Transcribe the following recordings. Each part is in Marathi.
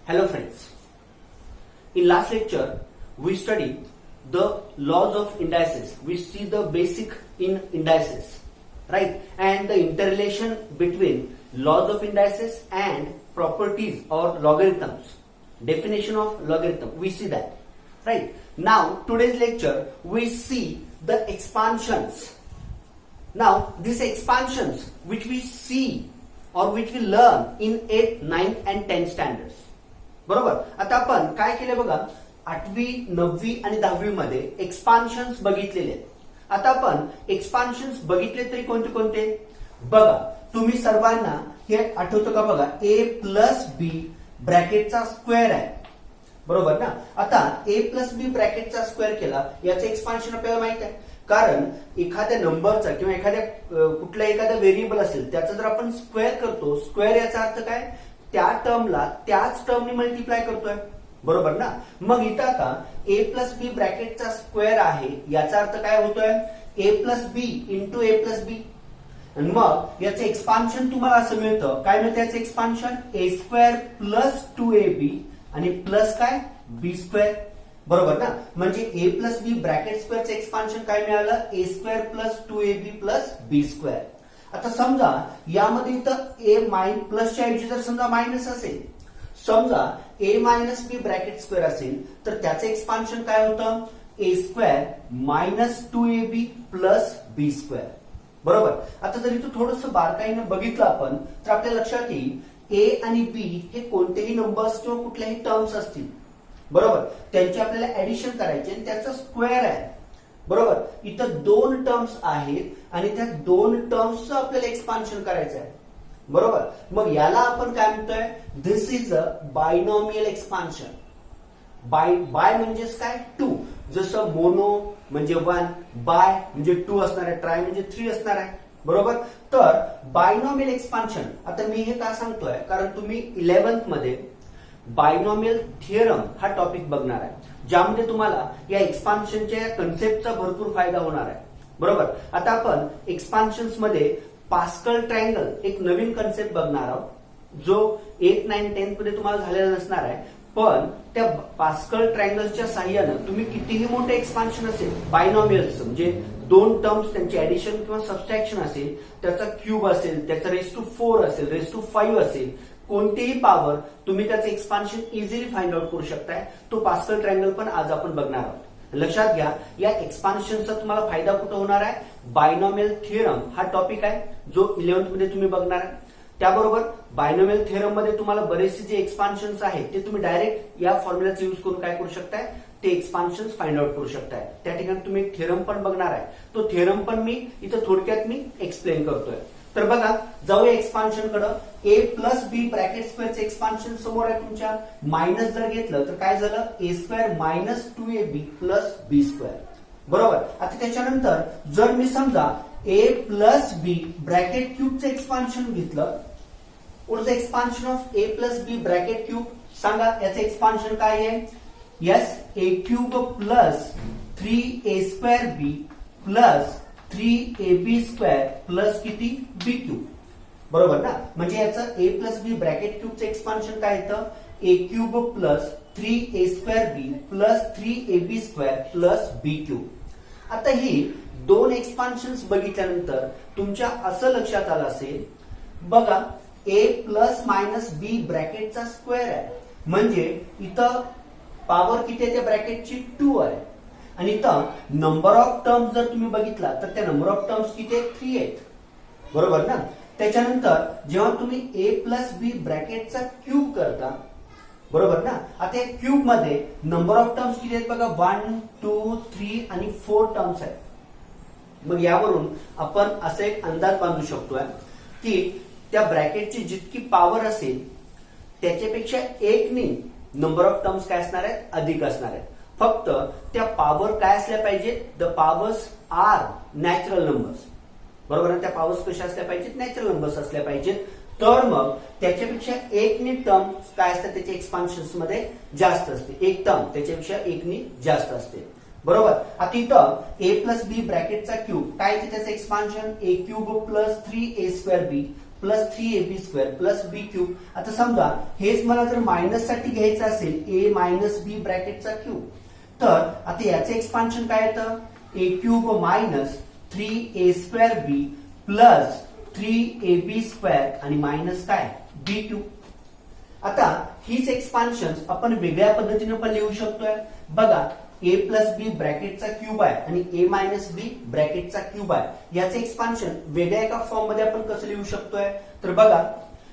Hello friends. In last lecture, we studied the laws of indices. We see the basic in indices, right? And the interrelation between laws of indices and properties or logarithms. Definition of logarithm. We see that, right? Now, today's lecture, we see the expansions. Now, these expansions which we see or which we learn in 8th, 9th and 10th standards. बरोबर. आता आपण काय केले बघा, 8वी 9वी आणि 10वी मध्ये एक्सपान्शन्स बघितलेले आहेत. आता आपण एक्सपान्शन्स बघितले तरी कोणते कोणते बघा. तुम्ही सर्वांना हे आठवतं का बघा, a प्लस बी ब्रॅकेटचा स्क्वेअर आहे, बरोबर ना. आता a प्लस बी ब्रॅकेटचा स्क्वेअर केला, याचं एक्सपान्शन आपल्याला माहित आहे. कारण एखाद्या नंबरचा किंवा कुठल्या एखाद्या व्हेरिएबल असेल त्याचा जर आपण स्क्वेअर करतो, स्क्वेअर याचा अर्थ काय, त्या टर्मला त्याच टर्मनी मल्टिप्लाय करतोय, बरोबर ना. मग इथं आता a प्लस बी ब्रॅकेटचा स्क्वेअर आहे, याचा अर्थ काय होतोय, a plus b into a plus b. आणि मग याचं एक्सपान्शन तुम्हाला असं मिळतं, काय मिळतं याचं expansion, a square plus 2ab आणि प्लस काय b स्क्वेअर, बरोबर ना. म्हणजे a प्लस बी ब्रॅकेट स्क्वेअरचं एक्सपान्शन काय मिळालं, a square plus 2ab plus b square. आता समजा यामध्ये इथं a प्लसच्या ऐवजी जर समजा मायनस असेल, समजा a minus B bracket square असेल, तर त्याचं एक्सपान्शन काय होतं, a square minus 2ab plus b square, बरोबर. आता जर इथं थोडंसं बारकाईनं बघितलं आपण तर आपल्या लक्षात येईल a आणि b हे कोणतेही नंबर्स किंवा कुठल्याही टर्म्स असतील, बरोबर, त्यांची आपल्याला ऍडिशन करायची आणि त्याचा स्क्वेअर आहे, बरोबर. इथं दोन टर्म्स आहेत आणि त्या दोन टर्म्सचं आपल्याला एक्सपान्शन करायचं आहे, बरोबर. मग याला आपण काय म्हणतोय, this is a binomial expansion. Bi म्हणजेच काय, 2. जसं मोनो म्हणजे 1, बाय म्हणजे 2 असणार आहे, ट्राय म्हणजे 3 असणार आहे, बरोबर. तर बायनॉमियल एक्सपान्शन, आता मी हे का सांगतोय, कारण तुम्ही 11th मध्ये बायनॉमियल थिअरम हा टॉपिक बघणार आहे, ज्यामध्ये तुम्हाला या एक्सपान्शनच्या कन्सेप्टचा भरपूर फायदा होणार आहे, बरोबर. आता आपण एक्सपान्शन्स मध्ये पास्कल ट्रायंगल एक नवीन कन्सेप्ट बघणार आहोत, जो 8th, 9th, 10th मध्ये तुम्हाला झालेला नसणार आहे. पण त्या पास्कल ट्रायंगलच्या साह्यानं तुम्ही कितीही मोठे एक्सपान्शन असेल बायनॉमियल्स, म्हणजे दोन टर्म्स त्यांची ऍडिशन किंवा सबस्ट्रॅक्शन असेल, त्याचा क्यूब असेल, त्याचा रेस टू 4 असेल, रेस टू 5 असेल, कोणतेही पॉवर तुम्ही त्याचं एक्सपान्शन इझिली फाइंड आउट करू शकताय. तो पास्कल ट्रायंगल पण आज आपण बघणार आहोत. लक्षात घ्या, या एक्सपान्शनचा तुम्हाला फायदा कुठं होणार आहे, बायनॉमियल थिअरम हा टॉपिक आहे, जो 11th मध्ये तुम्ही बघणार आहे. त्याबरोबर बायनॉमियल थिअरम मध्ये तुम्हाला बरेचसे जे एक्सपान्शन्स आहेत ते तुम्ही डायरेक्ट या फॉर्म्युलाचा यूज करून काय करू शकताय, ते एक्सपान्शन्स फाइंड आउट करू शकताय. त्या ठिकाणी तुम्ही एक थिअरम पण बघणार आहे, तो थिअरम पण मी इथं थोडक्यात मी एक्सप्लेन करतोय. तर बघा, जाऊया एक्सपान्शन कडं. a प्लस बी ब्रॅकेट स्क्वेअरचं एक्सपान्शन समोर आहे तुमच्या. मायनस जर घेतलं तर काय झालं, a square minus 2ab plus b square, बरोबर. आता त्याच्यानंतर जर मी समजा a प्लस बी ब्रॅकेट क्यूबचं एक्सपान्शन घेतलं, what is the expansion of a plus B bracket cube, सांगा याचं एक्सपान्शन काय आहे, yes, a cube plus 3a square B plus 3ab square plus किती, b क्यूब, बरोबर ना. म्हणजे याचं a प्लस बी ब्रॅकेट क्यूबचं एक्सपान्शन काय येतं, a cube plus 3a square B plus 3ab square plus b cube. आता ही दोन एक्सपान्शन्स बघितल्यानंतर तुमच्या असं लक्षात आलं असेल, बघा a प्लस मायनस बी ब्रॅकेटचा स्क्वेअर आहे, म्हणजे इथं पॉवर किती आहे त्या ब्रॅकेटची, 2 आहे. आणि इथं नंबर ऑफ टर्म्स जर तुम्ही बघितला तर त्या नंबर ऑफ टर्म्स किती आहेत, 3 आहेत, बरोबर ना. त्याच्यानंतर जेव्हा तुम्ही a प्लस बी ब्रॅकेटचा क्यूब करता, बरोबर ना. आता क्यूब मध्ये नंबर ऑफ टर्म्स किती आहेत बघा, 1, 2, 3 आणि 4 टर्म्स आहेत. मग यावरून आपण असा एक अंदाज बांधू शकतोय की त्या ब्रॅकेटची जितकी पॉवर असेल त्याच्यापेक्षा 1ने नंबर ऑफ टर्म्स काय असणार आहेत, अधिक असणार आहेत. फक्त त्या पॉवर काय असल्या पाहिजेत, the powers are natural numbers, बरोबर. त्या पॉवर्स कशा असल्या पाहिजेत, नॅचरल नंबर्स असल्या पाहिजेत. तर मग त्याच्यापेक्षा 1ने टर्म काय असतात, त्याच्या एक्सपान्शन्स मध्ये जास्त असते, एक टर्म त्याच्यापेक्षा 1ने जास्त असते, बरोबर. आता इथं a प्लस बी ब्रॅकेटचा क्यूब काय, त्याचं expansion a cube plus 3a square B plus 3ab² plus B cube. आता समजा हेच मला जर मायनस साठी घ्यायचं असेल ए मायनस बी ब्रॅकेटचा क्यूब, तर आता याचं एक्सपान्शन काय येतं ए cube minus 3a²b plus 3ab² आणि मायनस काय बी क्यूब. आता हीच एक्सपान्शन आपण वेगळ्या पद्धतीने पण लिहू शकतोय. बघा ए प्लस बी ब्रॅकेटचा क्यूब आहे आणि ए मायनस बी ब्रॅकेटचा क्यूब आहे. याचं एक्सपान्शन वेगळ्या एका फॉर्म मध्ये आपण कसं लिहू शकतोय, तर बघा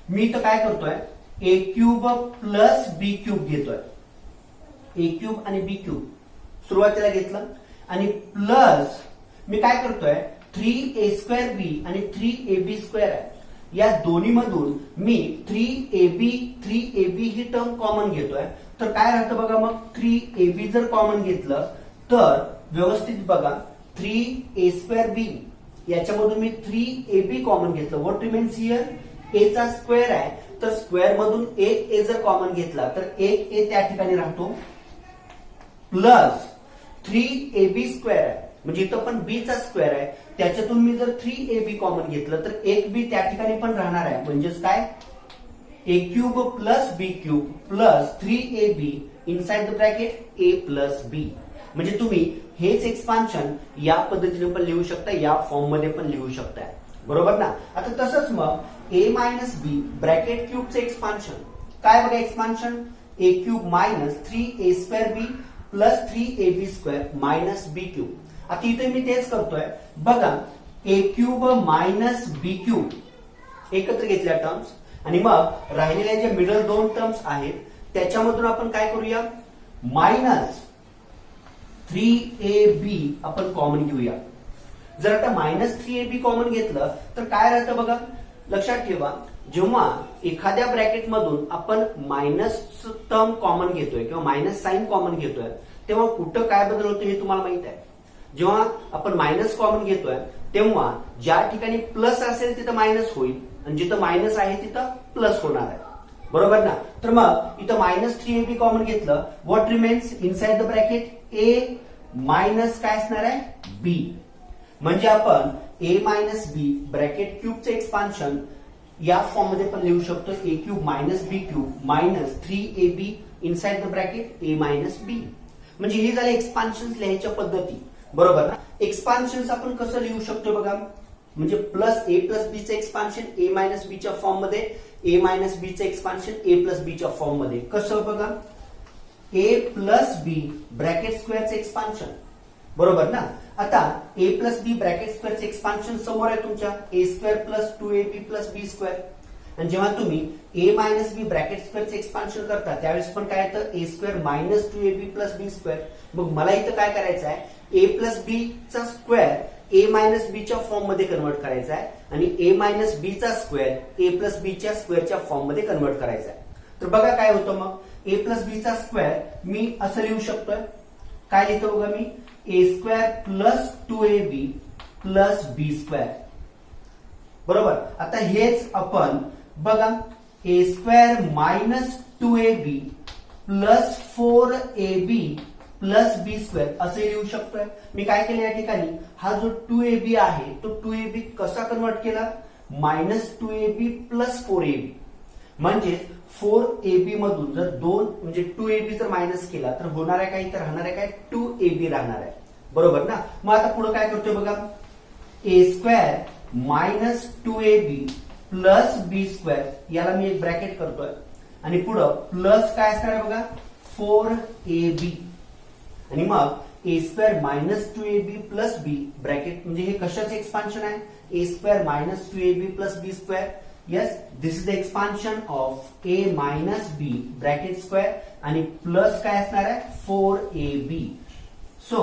मी तर काय करतोय ए क्यूब प्लस बी क्यूब घेतोय. ए क्यूब आणि बी क्यूब सुरुवातीला घेतलं आणि प्लस मी काय करतोय 3a²b आणि 3ab² आहे. या दोन्ही मधून मी 3ab ही टर्म कॉमन घेतोय. तर काय राहतं बघा, मग 3ab जर कॉमन घेतलं तर व्यवस्थित बघा 3a²b याच्यामधून मी 3ab कॉमन घेतलं. व्हॉट रिमेन्स हिअर ए चा स्क्वेअर आहे, तर स्क्वेअर मधून एक ए जर कॉमन घेतला तर एक ए त्या ठिकाणी राहतो प्लस 3ab² आहे, म्हणजे इथं पण बी चा स्क्वेअर आहे, त्याच्यातून मी जर 3ab कॉमन घेतलं तर एक बी त्या ठिकाणी पण राहणार आहे. म्हणजेच काय A cube plus B cube plus 3ab inside the bracket A plus B. म्हणजे तुम्ही हेच एक्सपान्शन या पद्धतीने पण लिहू शकता, या फॉर्म मध्ये पण लिहू शकता. बरोबर ना. आता तसंच मग ए मायनस बी ब्रॅकेट क्यूबचे एक्सपान्शन काय बघा, expansion A cube minus 3a²b plus 3ab² minus B cube. आता इथे मी तेच करतोय बघा A cube minus B cube एकत्र घेतल्या टर्म्स आणि मग राहिलेल्या ज्या मिडल दोन टर्म्स आहेत त्याच्यामधून आपण काय करूया मायनस 3ab आपण कॉमन घेऊया. जर आता मायनस 3ab कॉमन घेतलं तर काय राहतं बघा, लक्षात ठेवा जेव्हा एखाद्या ब्रॅकेट मधून आपण मायनस टर्म कॉमन घेतोय किंवा मायनस साइन कॉमन घेतोय तेव्हा कुठं काय बदल होतो हे तुम्हाला माहित आहे. जेव्हा आपण मायनस कॉमन घेतोय तेव्हा ज्या ठिकाणी प्लस असेल तिथं मायनस होईल आणि जिथं मायनस आहे तिथं प्लस होणार आहे. बरोबर ना. तर मग इथं मायनस 3ab कॉमन घेतलं, what remains inside the bracket A minus काय असणार आहे बी. म्हणजे आपण ए मायनस बी ब्रॅकेट क्यूबचे एक्सपान्शन या फॉर्म मध्ये पण लिहू शकतो A cube minus B cube minus 3ab inside the bracket A minus B. म्हणजे हे झाले एक्सपान्शन लिहायच्या पद्धती. बरोबर ना. एक्सपान्शन आपण कसं लिहू शकतो बघा, म्हणजे प्लस ए प्लस बी चे एक्सपान्शन ए मायनस बी च्या फॉर्म मध्ये, ए मायनस बी चे एक्सपान्शन ए प्लस बी च्या फॉर्म मध्ये. कसं बघा ए प्लस बी ब्रॅकेट स्क्वेअरचे एक्सपान्शन. बरोबर ना. आता ए प्लस बी ब्रॅकेट स्क्वेअरचे एक्सपान्शन समोर आहे तुमच्या a² plus 2ab plus b². आणि जेव्हा तुम्ही ए मायनस बी ब्रॅकेट स्क्वेअरचे एक्सपान्शन करता त्यावेळेस पण काय येतं a² minus 2ab plus b². मग मला इथं काय करायचं आहे ए प्लस बी चा स्क्वेअर ए मायनस बी च्या फॉर्म मध्ये कन्वर्ट करायचा आहे आणि ए मायनस बी चा स्क्वेअर ए प्लस बी च्या स्क्वेअरच्या फॉर्म मध्ये कन्वर्ट करायचा आहे. तर बघा काय होतं मग ए प्लस बी चा स्क्वेअर मी असं लिहू शकतोय, काय लिहितो बघा मी a² plus 2ab plus b². बरोबर. आता हेच आपण बघा a² minus 2ab plus 4ab plus b² असे लिहू शकतोय. मी काय केलं या ठिकाणी हा जो 2ab आहे तो 2ab कसा कन्वर्ट केला मायनस 2ab प्लस 4ab. म्हणजे 4ab मधून जर दोन म्हणजे 2ab जर मायनस केला तर होणार आहे काय, तर राहणार आहे काय 2ab राहणार आहे. बरोबर ना. मग आता पुढे काय करतोय बघा a² minus 2ab plus b² याला मी एक ब्रॅकेट करतोय आणि पुढं प्लस काय असणार आहे बघा 4ab आणि मग a² minus 2ab plus b bracket. म्हणजे हे कशाचे एक्सपान्शन आहे a² minus 2ab plus b². Yes, this is the expansion of a minus b bracket square आणि प्लस काय असणार आहे 4ab. So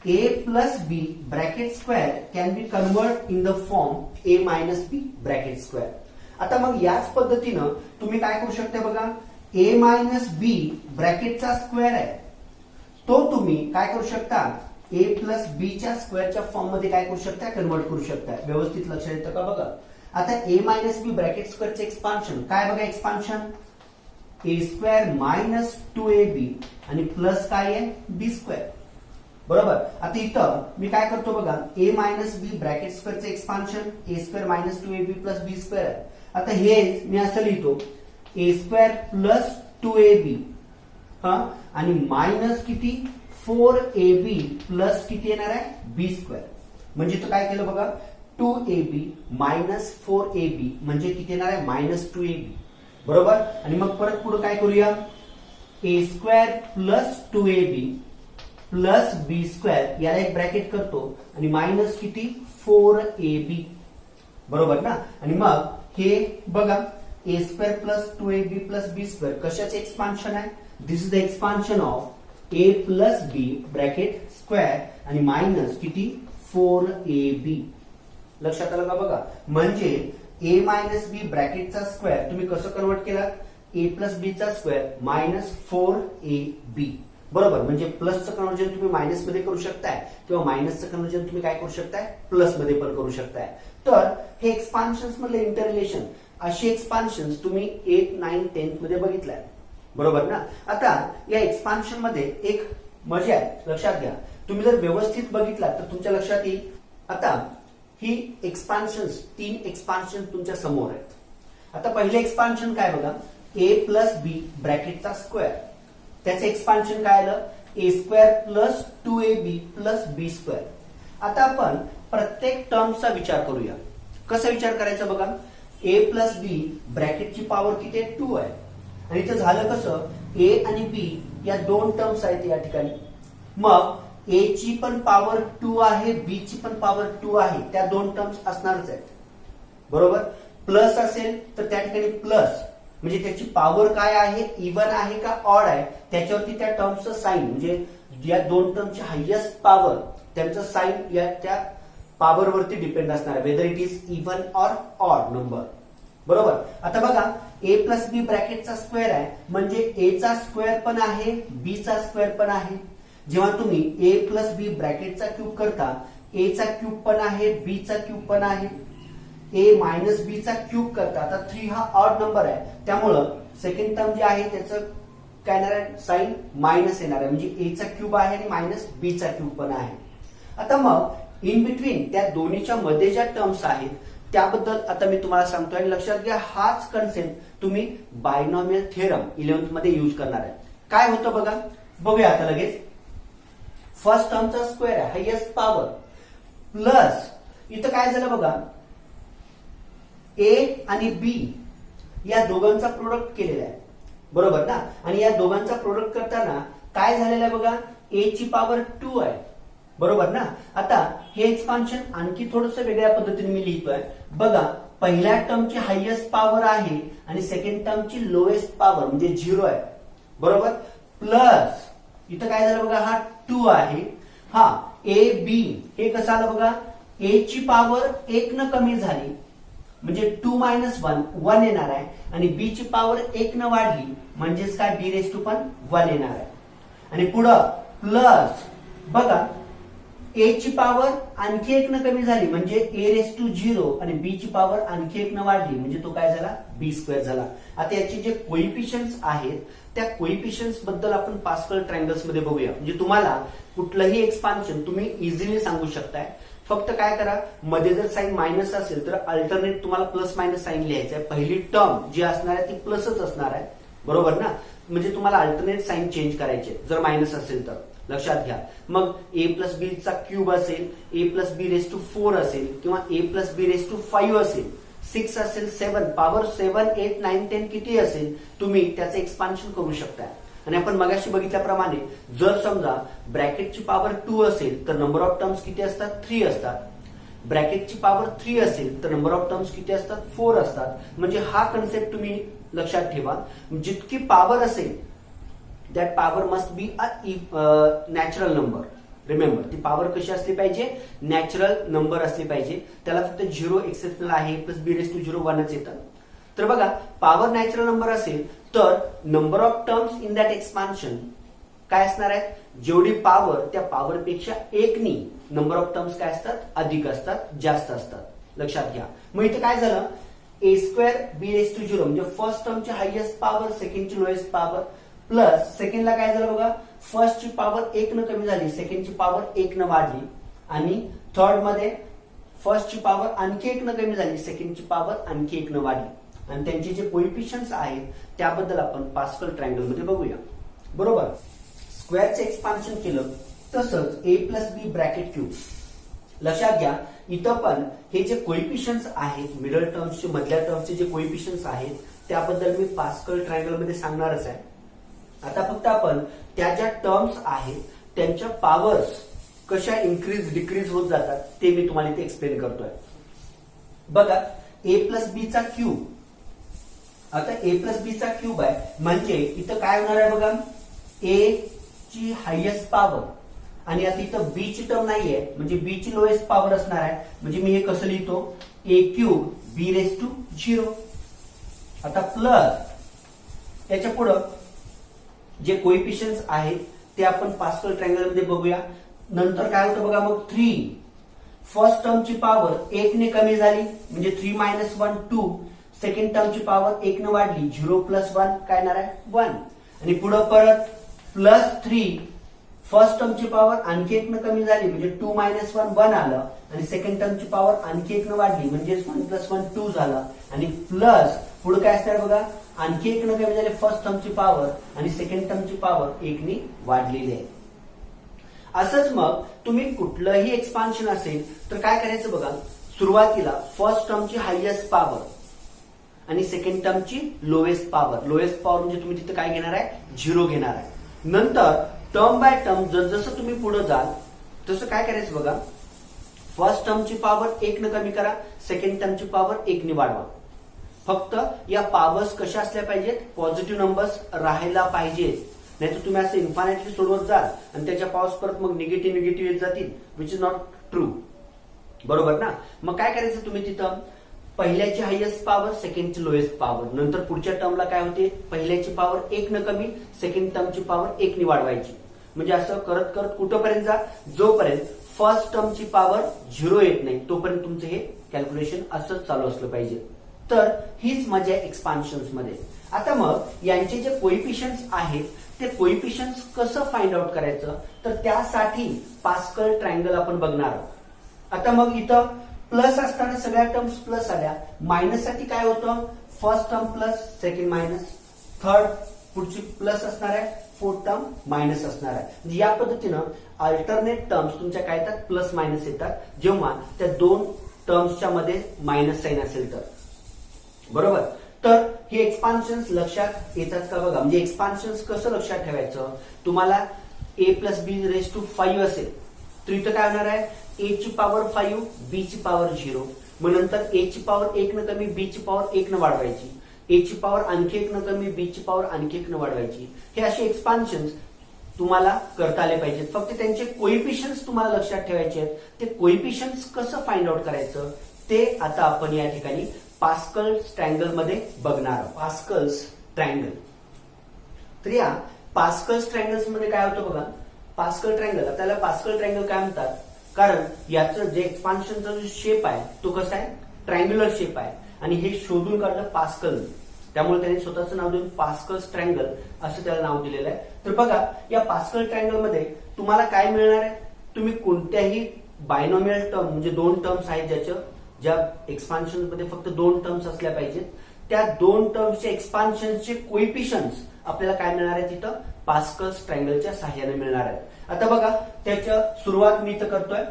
a plus b bracket square can be convert in the form a minus b bracket square. आता मग याच पद्धतीनं तुम्ही काय करू शकता बघा a मायनस b ब्रॅकेटचा स्क्वेअर आहे तो तुम्ही काय करू शकता ए प्लस बी च्या स्क्वेअरच्या फॉर्म मध्ये काय करू शकता कन्वर्ट करू शकता. व्यवस्थित लक्षात येतं का बघा. आता ए मायनस बी ब्रॅकेट स्क्वेअरचे एक्सपान्शन काय बघा, एक्सपान्शन a² मायनस 2ab आणि प्लस काय आहे b². बरोबर. आता इथं मी काय करतो बघा ए मायनस बी ब्रॅकेट स्क्वेअरचे expansion a² minus 2ab plus b² आहे आता हे मी असं लिहितो ए स्क्वेअर प्लस 2ab आणि मायनस किती 4ab प्लस किती येणार आहे बी स्क्वेअर. म्हणजे तो काय केलं बघा 2ab मायनस 4ab म्हणजे किती येणार आहे मायनस 2ab. बरोबर. आणि मग परत पुढे काय करूया ए स्क्वेअर प्लस 2ab प्लस बी स्क्वेअर याला एक ब्रॅकेट करतो आणि मायनस किती 4ab. बरोबर ना. आणि मग हे बघा A square plus 2ab plus B square कशाचे एक्सपान्शन आहे. This is the expansion of A plus B bracket square आणि मायनस किती 4ab. लक्षात आलं का बघा. म्हणजे ए मायनस बी ब्रॅकेटचा स्क्वेअर तुम्ही कसं कन्वर्ट केला ए प्लस बी चा स्क्वेअर मायनस 4ab. बरोबर. म्हणजे प्लसचं कन्वर्जन तुम्ही मायनस मध्ये करू शकताय किंवा मायनसचं कन्वर्जन तुम्ही काय करू शकताय प्लस मध्ये पण करू शकताय. तर हे एक्सपान्शन मधले इंटररिलेशन अशी एक्सपान्शन तुम्ही 8, 9, 10 मध्ये बघितलंय. बरोबर ना. आता या एक्सपान्शन मध्ये एक मजा आहे लक्षात घ्या. तुम्ही जर व्यवस्थित बघितला तर तुमच्या लक्षात येईल. आता ही एक्सपान्शन 3 एक्सपान्शन तुमच्या समोर आहेत. आता पहिले एक्सपान्शन काय बघा ए प्लस बी ब्रॅकेटचा स्क्वेअर त्याचं एक्सपान्शन काय आलं ए स्क्वेअर प्लस 2ab प्लस बी स्क्वेअर. आता आपण प्रत्येक टर्मचा विचार करूया. कसा विचार करायचा बघा ए प्लस बी ब्रॅकेटची पॉवर किती आहे 2 आहे आणि इथं झालं कसं ए आणि बी या दोन टर्म्स आहेत या ठिकाणी. मग ए ची पण पॉवर 2 आहे बी ची पण पॉवर 2 आहे त्या दोन टर्म्स असणारच आहेत. बरोबर. प्लस असेल तर त्या ठिकाणी प्लस म्हणजे त्याची पॉवर काय आहे इव्हन आहे का ऑड आहे त्याच्यावरती त्या टर्मचं साइन म्हणजे या दोन टर्मची हायेस्ट पॉवर त्यांचं साइन या त्या पॉवर वरती डिपेंड असणार आहे whether it is even or odd number. बरोबर. आता बघा ए प्लस बी ब्रॅकेटचा स्क्वेअर आहे म्हणजे ए चा स्क्वेअर पण आहे बी चा स्क्वेअर पण आहे. जेव्हा तुम्ही ए प्लस बी ब्रॅकेटचा क्यूब करता ए चा क्यूब पण आहे बी चा क्यूब पण आहे. ए मायनस बी चा क्यूब करता आता 3 हा ऑड नंबर आहे त्यामुळं सेकंड टर्म जे आहे त्याचं काय येणार आहे साइन मायनस येणार आहे म्हणजे ए चा क्यूब आहे आणि मायनस बी चा क्यूब पण आहे. आता मग इन बिटवीन त्या दोन्हीच्या मध्ये ज्या टर्म्स आहेत त्याबद्दल आता मी तुम्हाला सांगतोय आणि लक्षात घ्या हाच कन्सेप्ट तुम्ही बायनॉमियल थिअरम 11th मध्ये युज करणार आहे. काय होतं बघा बघूया आता लगेच. फर्स्ट टर्मचा स्क्वेअर आहे हायेस्ट पॉवर प्लस इथं काय झालं बघा ए आणि बी या दोघांचा प्रोडक्ट केलेला आहे. बरोबर ना. आणि या दोघांचा प्रोडक्ट करताना काय झालेलं आहे बघा ए ची पॉवर 2 आहे. बरोबर ना. आता हे एक्सपान्शन आणखी थोडंसं वेगळ्या पद्धतीने मी लिहितोय. बघा पहिल्या टर्मची हायेस्ट पॉवर आहे आणि सेकंड टर्मची लोएस्ट पॉवर म्हणजे 0 आहे. बरोबर. प्लस इथं काय झालं बघा हा 2 आहे. हा ए बी हे कसं आलं बघा ए ची पॉवर 1 न कमी झाली म्हणजे 2 मायनस 1 1 येणार आहे आणि बी ची पॉवर 1 न वाढली म्हणजेच काय बी रेस टू पण 1 येणार आहे. आणि पुढं प्लस बघा ए ची पॉवर आणखी 1 न कमी झाली म्हणजे ए रेस टू 0 आणि बी ची पॉवर आणखी 1 न वाढली म्हणजे तो काय झाला बी स्क्वेअर झाला. आता याचे जे कोइफिशियंट्स आहेत त्या कोइफिशियंट्स बद्दल आपण पास्कल ट्रायंगल्स मध्ये बघूया. म्हणजे तुम्हाला कुठलंही एक्सपान्शन तुम्ही इझिली सांगू शकताय. फक्त काय करा मध्ये जर साइन मायनस असेल तर अल्टरनेट तुम्हाला प्लस मायनस साइन लिहायचं आहे. पहिली टर्म जी असणार आहे ती प्लसच असणार आहे. बरोबर ना. म्हणजे तुम्हाला अल्टरनेट साइन चेंज करायचे जर मायनस असेल तर लक्षात घ्या. मग ए प्लस बी चा क्यूब असेल ए प्लस बी रेस टू 4 असेल किंवा ए प्लस बी रेस टू 5 असेल 6 असेल 7 पॉवर 7 8 9 10 किती असेल तुम्ही त्याचं एक्सपान्शन करू शकता. आणि आपण मगाशी बघितल्याप्रमाणे जर समजा ब्रॅकेटची पॉवर 2 असेल तर नंबर ऑफ टर्म्स किती असतात 3 असतात. ब्रॅकेटची पॉवर 3 असेल तर नंबर ऑफ टर्म्स किती असतात 4 असतात. म्हणजे हा कन्सेप्ट तुम्ही लक्षात ठेवा. जितकी पॉवर असेल that power must be a natural number. Remember ती पॉवर कशी असली पाहिजे नॅचरल नंबर असली पाहिजे. त्याला फक्त 0 एक्सेप्शनल आहे प्लस बी रेस टू 0 1च येतं. तर बघा पॉवर नॅचरल नंबर असेल तर number of terms in that expansion काय असणार आहेत जेवढी पॉवर त्या पॉवर पेक्षा 1 नी नंबर ऑफ टर्म्स काय असतात अधिक असतात जास्त असतात. लक्षात घ्या. मग इथे काय झालं A square B raise to 0 म्हणजे फर्स्ट टर्मची हायेस्ट पॉवर सेकंडची लोएस्ट पॉवर प्लस सेकंडला काय झालं बघा फर्स्टची पॉवर 1 न कमी झाली सेकंडची पॉवर 1 न वाढली आणि थर्ड मध्ये फर्स्टची पॉवर आणखी 1 न कमी झाली सेकंडची पॉवर आणखी 1 न वाढली. आणि त्यांचे जे कोइफिशियंट्स आहेत त्याबद्दल आपण पास्कल ट्रायंगल मध्ये बघूया. बरोबर, स्क्वेअरचे एक्सपान्शन केलं तसंच a plus B bracket cube. लक्षात घ्या इथं पण हे जे कोइफिशियंट्स आहेत मिडल टर्म्सचे मधल्या टर्म्सचे जे कोइफिशियंट्स आहेत त्याबद्दल मी पास्कल ट्रायंगल मध्ये सांगणारच आहे. आता फक्त आपण त्या ज्या टर्म्स आहेत त्यांच्या पॉवर्स कशा इन्क्रीज डिक्रीज होत जातात ते मी तुम्हाला इथे एक्सप्लेन करतोय. बघा a प्लस बी चा क्यूब, आता a प्लस बी चा क्यूब आहे म्हणजे इथं काय होणार आहे बघा, a ची हायेस्ट पॉवर आणि आता इथं बी ची टर्म नाहीये म्हणजे बी ची लोएस्ट पॉवर असणार आहे. म्हणजे मी हे कसं लिहितो, a cube b raise to 0. आता प्लस याच्या पुढं जे कोइफिशियंट्स आहेत ते आपण पास्कल ट्रायंगल मध्ये बघूया. नंतर काय होतं बघा, मग 3 फर्स्ट टर्मची पॉवर 1 ने कमी झाली म्हणजे 3 मायनस 1 2. सेकंड टर्मची पॉवर 1 ने वाढली 0 प्लस 1 काय येणार आहे 1. आणि पुढे परत प्लस 3 फर्स्ट टर्मची पॉवर आणखी 1 ने कमी झाली म्हणजे 2 मायनस 1 1 आलं. आणि सेकंड टर्मची पॉवर आणखी 1 ने वाढली म्हणजे 1 प्लस 1 2 झालं. आणि प्लस पुढे काय असणार बघा, आणखी 1 ने कमी झाले फर्स्ट टर्मची पॉवर आणि सेकंड टर्मची पॉवर 1 ने वाढलेली आहे. असंच मग तुम्ही कुठलंही एक्सपान्शन असेल तर काय करायचं बघा, सुरुवातीला फर्स्ट टर्मची हायेस्ट पॉवर आणि सेकंड टर्मची लोएस्ट पॉवर. लोएस्ट पॉवर म्हणजे तुम्ही तिथे काय घेणार आहे, 0 घेणार आहे. नंतर टर्म बाय टर्म जसं तुम्ही पुढे जाल तसं काय करायचं बघा, फर्स्ट टर्मची पॉवर 1 ने कमी करा, सेकंड टर्मची पॉवर 1 ने वाढवा. फक्त या पॉवर्स कशा असल्या पाहिजेत, पॉझिटिव्ह नंबर्स राहायला पाहिजेत. नाही तर तुम्ही असं इन्फायनाइटली सोडवत जाल आणि त्याच्या पॉवर्स परत मग निगेटिव्ह येत जातील, विच इज नॉट ट्रू. बरोबर ना. मग काय करायचं तुम्ही तिथं, पहिल्याची हायेस्ट पॉवर सेकंडची लोएस्ट पॉवर. नंतर पुढच्या टर्मला काय होते, पहिल्याची पॉवर 1 ने कमी सेकंड टर्मची पॉवर 1 ने वाढवायची. म्हणजे असं करत करत कुठपर्यंत जा, जोपर्यंत फर्स्ट टर्मची पॉवर 0 येत नाही तोपर्यंत तुमचं हे कॅल्क्युलेशन असंच चालू असलं पाहिजे. तर हीच मजा आहे एक्सपान्शन्स मध्ये. आता मग यांचे जे कोइफिशियंट्स आहेत ते कोइफिशियंट्स कसं फाइंड आउट करायचं, तर त्यासाठी पास्कल ट्रायंगल आपण बघणार आहोत. आता मग इथं प्लस असताना सगळ्या टर्म्स प्लस आल्या, मायनस साठी काय होतं, first term plus second minus, third पुढची प्लस असणार आहे, फोर्थ टर्म मायनस असणार आहे. म्हणजे या पद्धतीनं अल्टरनेट टर्म्स तुमच्या काय येतात, प्लस मायनस येतात जेव्हा त्या दोन टर्म्सच्या मध्ये मायनस साइन असेल तर. बरोबर. तर हे एक्सपान्शन्स लक्षात येतात का बघा. म्हणजे एक्सपान्शन्स कसं लक्षात ठेवायचं, तुम्हाला a plus B raise to 5 असेल तर इथं काय होणार आहे, a ची पॉवर 5 b ची पॉवर 0. मग नंतर a ची पॉवर 1 ने कमी b ची पॉवर 1 ने वाढवायची, a ची पॉवर आणखी 1 ने कमी b ची पॉवर आणखी 1 ने वाढवायची. हे असे एक्सपान्शन्स तुम्हाला करता आले पाहिजेत. फक्त त्यांचे कोइफिशियंट्स तुम्हाला लक्षात ठेवायचे आहेत. ते कोइफिशियंट्स कसं फाइंड आउट करायचं ते आता आपण या ठिकाणी पास्कल ट्रायंगल मध्ये बघणार. Pascal's triangle. तर या पास्कल ट्रायंगल्स मध्ये काय होतं बघा, पास्कल ट्रायंगल, त्याला पास्कल ट्रायंगल काय म्हणतात, कारण याचं जे एक्सपान्शनचा जो शेप आहे तो कसा आहे, ट्रायंग्युलर शेप आहे. आणि हे शोधून काढलं पास्कल, त्यामुळे त्याने स्वतःचं नाव देऊन पास्कल ट्रायंगल असं त्याला नाव दिलेलं आहे. तर बघा या पास्कल ट्रायंगल मध्ये तुम्हाला काय मिळणार आहे, तुम्ही कोणत्याही बायनॉमियल टर्म म्हणजे दोन टर्म्स आहेत ज्या एक्सपान्शन मध्ये फक्त 2 टर्म्स असल्या पाहिजेत, त्या 2 टर्म्सचे एक्सपान्शनचे कोइफिशियंट्स आपल्याला काय मिळणार आहे तिथं, पास्कल ट्रायंगलच्या सहाय्याने मिळणार आहे. आता बघा त्याच्या सुरुवात मी तर करतोय,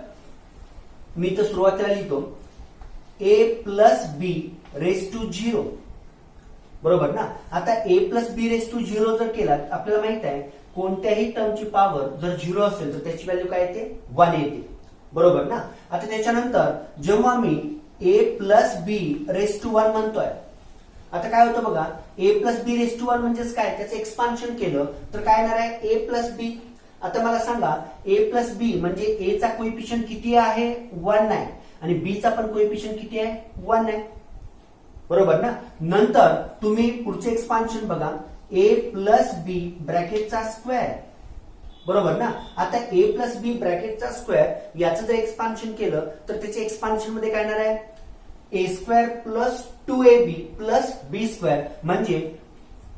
मी तर सुरुवातीला लिहितो a plus B raise to 0. बरोबर ना. आता a plus B raise to 0 जर केला आपल्याला माहित आहे कोणत्याही टर्मची पॉवर जर 0 असेल तर त्याची व्हॅल्यू काय येते, 1 येते. बरोबर ना. आता त्याच्यानंतर जेव्हा मी a plus B raise to 1 म्हणतोय, आता काय होतं बघा, a plus B raise to 1 म्हणजेच काय, त्याचं एक्सपान्शन केलं तर काय येणार आहे, a प्लस बी. आता मला सांगा a प्लस बी म्हणजे a चा कोइफिशियंट किती आहे, 1 आहे, आणि b चा पण कोइफिशियंट किती आहे, 1 आहे. बरोबर ना. नंतर तुम्ही पुढचे एक्सपान्शन बघा, a प्लस बी ब्रॅकेटचा स्क्वेअर. बरोबर ना. आता a प्लस बी ब्रॅकेटचा स्क्वेअर याचं जर एक्सपान्शन केलं तर त्याच्या एक्सपान्शन मध्ये काय येणार आहे, a square plus 2ab plus B square. म्हणजे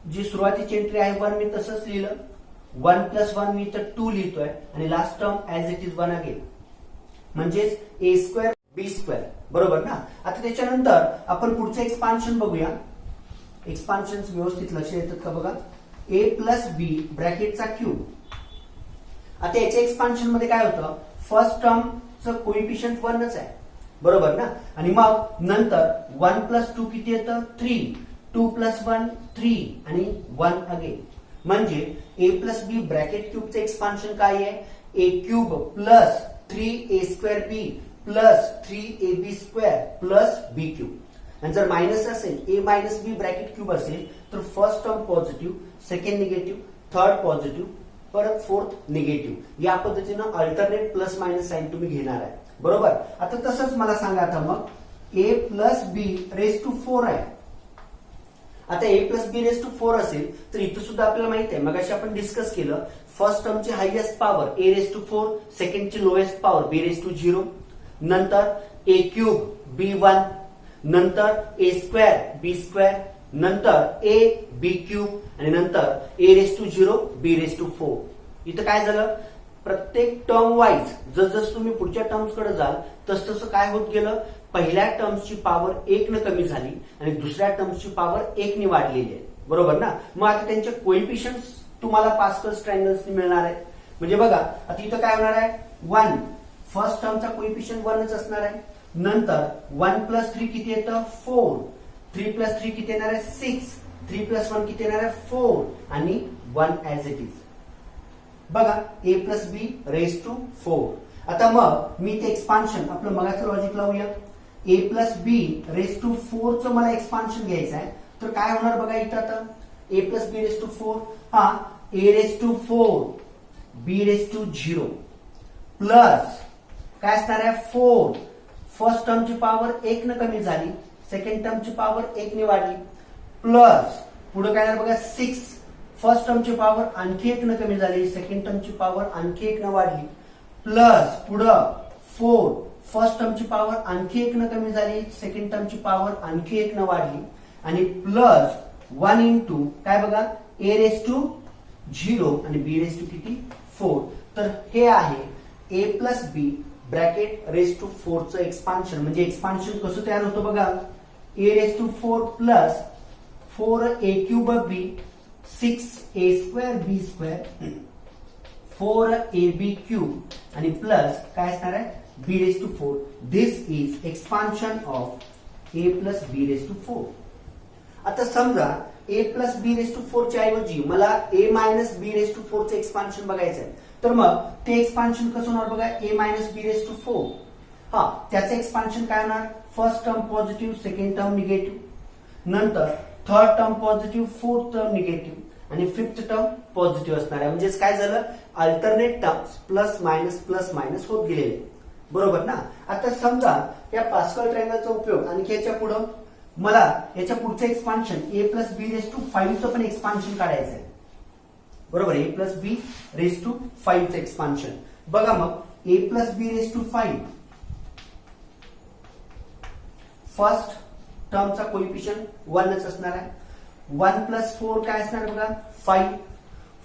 जी सुरुवातीची एंट्री आहे 1 मी तसंच लिहिलं, 1 प्लस 1 मी तर 2 लिहितोय आणि last term as it is 1 again, म्हणजेच a स्क्वेअर बी स्क्वेअर. बरोबर ना. आता त्याच्यानंतर आपण पुढचं एक्सपान्शन बघूया. एक्सपान्शन व्यवस्थित लक्ष येतात का बघा. ए प्लस बी ब्रॅकेटचा क्यूब. आता याच्या एक्सपान्शन मध्ये काय होतं, फर्स्ट टर्मचं कोइफिशियंट 1च आहे बरोबर ना. आणि मग नंतर 1 प्लस 2 किती येतं 3, 2 प्लस 1 3 आणि 1 अगेन. म्हणजे ए प्लस बी ब्रॅकेट क्यूबचं एक्सपान्शन काय आहे, ए क्यूब प्लस 3a² बी प्लस 3ab स्क्वेअर प्लस बी क्यूब. आणि जर मायनस असेल, ए मायनस बी ब्रॅकेट क्यूब असेल तर first term positive, second negative, third positive, परत फोर्थ निगेटिव्ह. या पद्धतीनं अल्टरनेट प्लस मायनस साइन तुम्ही घेणार आहे बरोबर. आता तसंच मला सांगा, आता मग A plus B raise to 4 आहे. आता A plus B raise to 4 असेल तर इथं सुद्धा आपल्याला माहित आहे, मगाशी आपण डिस्कस केलं, फर्स्ट टर्मची highest power A raise to 4, सेकंडची lowest power B raise to 0, नंतर ए क्यूब बी 1, नंतर ए स्क्वेअर बी स्क्वेअर, नंतर ए बी क्यूब आणि नंतर A raise to 0 B raise to 4. इथं काय झालं, प्रत्येक टर्म वाईज जसं तुम्ही पुढच्या टर्म्स कडे जाल तसं काय होत गेलं, पहिल्या टर्म्सची पॉवर 1 न कमी झाली आणि दुसऱ्या टर्म्सची पॉवर 1 ने वाढलेली आहे बरोबर ना. मग आता त्यांचे कोइफिशियंट्स तुम्हाला पास्कल्स ट्रायंगल्स मिळणार आहेत. म्हणजे बघा आता इथं काय होणार आहे, 1 फर्स्ट टर्मचा कोइफिशियंट 1च असणार आहे. नंतर 1 प्लस 3 किती येतं 4, 3 प्लस 3 किती येणार आहे 6, 3 प्लस 1 किती येणार आहे 4 आणि 1 ऍज इट इज. बघा A plus B raise to 4. आता मग मी ते एक्सपान्शन आपलं मगाचं लॉजिक लावूया. ए प्लस बी रेस टू 4 चं मला एक्सपान्शन घ्यायचं आहे तर काय होणार बघा इथं, आता A plus B raise to 4 हा A raise to 4 B raise to 0 plus काय असणार आहे 4, फर्स्ट टर्मची पॉवर 1 न कमी झाली, सेकंड टर्मची पॉवर 1 ने वाढली, प्लस पुढे काय बघा 6, फर्स्ट टर्मची पॉवर आणखी 1 न कमी झाली, सेकंड टर्मची पॉवर आणखी 1 न वाढली, प्लस पुढं 4, फर्स्ट टर्मची पॉवर आणखी 1 न कमी झाली, सेकंड टर्मची पॉवर आणखी 1 न वाढली आणि प्लस 1 इंटू काय बघा ए रेस टू 0 आणि बी रेस टू किती 4. तर हे आहे A plus B bracket raise to 4 चं एक्सपान्शन. म्हणजे एक्सपान्शन कसं तयार होतं बघा, A raise to 4 plus 4a cube B 6a² B square 4ab cube आणि प्लस काय असणार आहे B raise to 4. This is expansion of A plus B raise to 4. आता समजा A plus B raise to 4 च्या ऐवजी मला A minus B raise to 4 चं एक्सपान्शन बघायचं आहे, तर मग ते एक्सपान्शन कसं होणार बघा, A minus B raise to 4 हा त्याचं एक्सपान्शन काय होणार, first term positive, second term negative, नंतर third term positive, fourth term negative आणि फिफ्थ टर्म पॉझिटिव्ह असणार आहे. म्हणजेच काय झालं, अल्टरनेट टर्म्स प्लस मायनस होत गेलेले बरोबर ना. आता समजा या पास्कल ट्रायंगलचा उपयोग आणखी याच्या पुढं मला याच्या पुढचं expansion A plus B raise to 5 चं पण एक्सपान्शन काढायचं आहे बरोबर. A plus B raise to 5 चं एक्सपान्शन बघा. मग A plus B raise to 5 first टर्मचा कोइफिशियंट 1च असणार आहे. 1 प्लस 4 काय असणार बघा 5,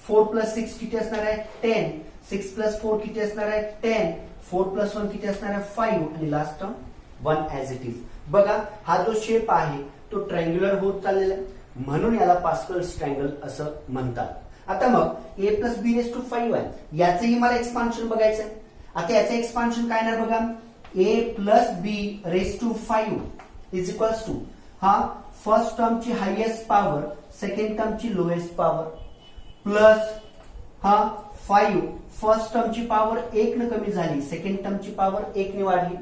4 प्लस 6 किती असणार आहे 10, 6 प्लस 4 किती असणार आहे 10, 4 प्लस 1 किती असणार आहे 5 आणि last term 1 as it is. बघा हा जो शेप आहे तो ट्रायंग्युलर होत चाललेला आहे म्हणून याला पास्कल्स ट्रायंगल असं म्हणतात. आता मग A plus B raise to 5 आहे, याचंही मला एक्सपान्शन बघायचं आहे. आता याचं एक्सपान्शन काय ना बघा, A plus B raise to 5 is equals to हा फर्स्ट टर्मची हायएस्ट पॉवर, सेकंड टर्मची लोएस्ट पॉवर, प्लस हा 5 फर्स्ट टर्मची पॉवर 1 न कमी झाली, सेकंड टर्मची पॉवर 1 ने वाढली,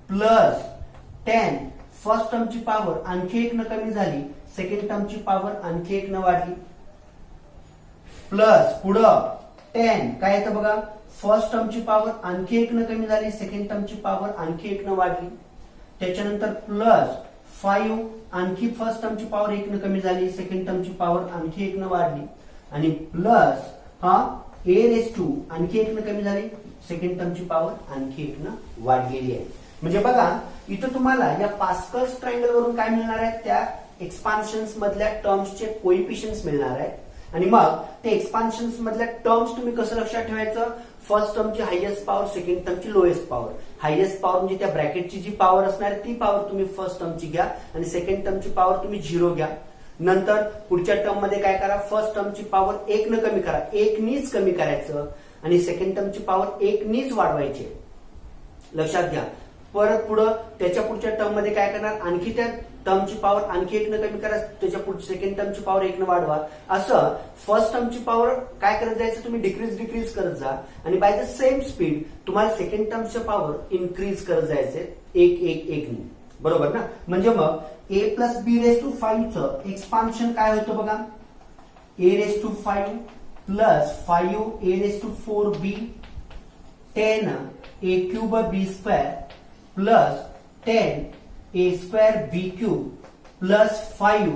प्लस 10 फर्स्ट टर्मची पॉवर आणखी 1 न कमी झाली, सेकंड टर्मची पॉवर आणखी 1 न वाढली, प्लस पुढं 10 काय येतं बघा, फर्स्ट टर्मची पॉवर आणखी 1 न कमी झाली, सेकंड टर्मची पॉवर आणखी 1 न वाढली, त्याच्यानंतर प्लस 5 आणखी फर्स्ट टर्मची पॉवर 1 न कमी झाली, सेकंड टर्मची पॉवर आणखी 1 न वाढली आणि प्लस हा ए रेस टू आणखी 1 न कमी झाली, सेकंड टर्मची पॉवर आणखी 1 न वाढलेली आहे. म्हणजे बघा इथं तुम्हाला या पास्कल्स ट्रायंगल वरून काय मिळणार आहे, त्या एक्सपान्शन्स मधल्या टर्म्सचे कोइफिशियंट्स मिळणार आहेत आणि मग ते एक्सपान्शन्स मधल्या टर्म्स तुम्ही कसं लक्षात ठेवायचं, फर्स्ट टर्मची हायएस्ट पॉवर, सेकंड टर्मची लोएस्ट पॉवर. हायएस्ट पॉवर म्हणजे त्या ब्रॅकेटची जी पॉवर असणार ती पॉवर तुम्ही फर्स्ट टर्मची घ्या आणि सेकंड टर्मची पॉवर तुम्ही 0 घ्या. नंतर पुढच्या टर्म मध्ये काय करा, फर्स्ट टर्मची पॉवर 1 न कमी करा, 1 नीच कमी करायचं आणि सेकंड टर्मची पॉवर 1 नीच वाढवायची, लक्षात घ्या. परत पुढं त्याच्या पुढच्या टर्म मध्ये काय करणार, आणखी त्या टर्मची पॉवर आणखी 1 न कमी करा, त्याच्या पुढच्या सेकंड टर्मची पॉवर 1 न वाढवा. असं फर्स्ट टर्मची पॉवर काय करत जायचं, तुम्ही डिक्रीज करत जा आणि बाय द सेम स्पीड तुम्हाला सेकंड टर्मच्या पॉवर इन्क्रीज करत जायचे 1 नी, बरोबर ना. म्हणजे मग a plus B raise to 5 चं एक्सपान्शन काय होतं बघा, a raise to 5 plus 5 a raise to 4b 10 a cube b square plus 10 a square b cube plus 5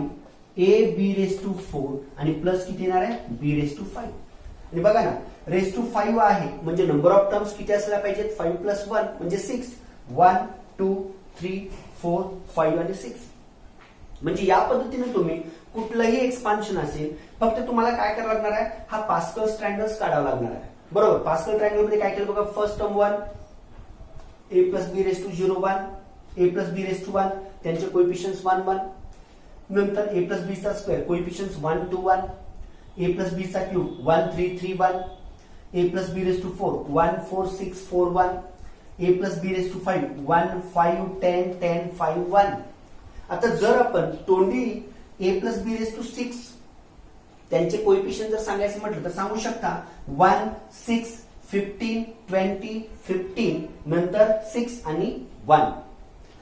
a b raise to 4 आणि प्लस किती येणार आहे, b रेस टू 5. आणि बघा ना, रेस टू 5 आहे म्हणजे नंबर ऑफ टर्म्स किती असल्या पाहिजेत, 5 प्लस 1 म्हणजे 6, 1 2 3 4 5 आणि 6. म्हणजे या पद्धतीने तुम्ही कुठलंही एक्सपान्शन असेल, फक्त तुम्हाला काय करावं लागणार आहे, हा पास्कल ट्रायंगल्स काढावा लागणार आहे, बरोबर. पास्कल ट्रायंगल मध्ये काय केलं बघा, first term 1 a plus B raise to 0 1 a plus B raise to 1 त्यांचे कोएफिशियंट्स 1 1, नंतर a प्लस बी चा square coefficients 1 2 1, a plus b चा cube 1 3 3 1, a plus B raise to 4 1 4 6 4 1, a plus B raise to 5 1 5 10 10 5 1. आता जर आपण तोंडी a plus B raise to 6 त्यांचे कोएफिशियंट जर सांगायचं म्हटलं तर सांगू शकता 1 6 15 20 15 नंतर 6 आणि 1.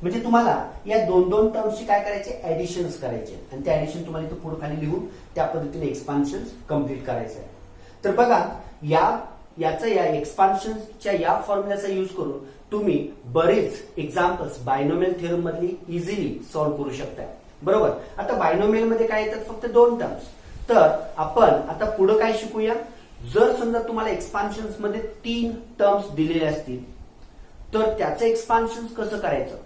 म्हणजे तुम्हाला या दोन दोन टर्म्सची काय करायचे, ऍडिशन्स करायचे आणि ते ऍडिशन तुम्हाला इथं पुढे खाली लिहून त्या पद्धतीने एक्सपान्शन कम्प्लीट करायचं आहे. तर बघा या एक्सपान्शनच्या या फॉर्म्युलाचा यूज करून तुम्ही बरेच एक्झाम्पल्स बायनोमियल थिअरम मधली इझिली सॉल्व्ह करू शकता, बरोबर. आता बायनोमियल मध्ये काय येतात, फक्त 2 टर्म्स. तर आपण आता पुढे काय शिकूया, जर समजा तुम्हाला एक्सपान्शन मध्ये 3 टर्म्स दिलेले असतील तर त्याचं एक्सपान्शन कसं करायचं,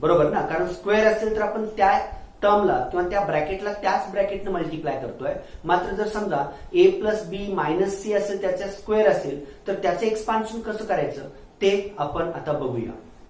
बरोबर ना. कारण स्क्वेअर असेल तर आपण त्या टर्मला किंवा त्या ब्रॅकेटला त्याच ब्रॅकेटने मल्टिप्लाय करतोय. मात्र जर समजा a plus b minus c असेल, त्याचा स्क्वेअर असेल तर त्याचं एक्सपान्शन कसं करायचं ते आपण आता बघूया.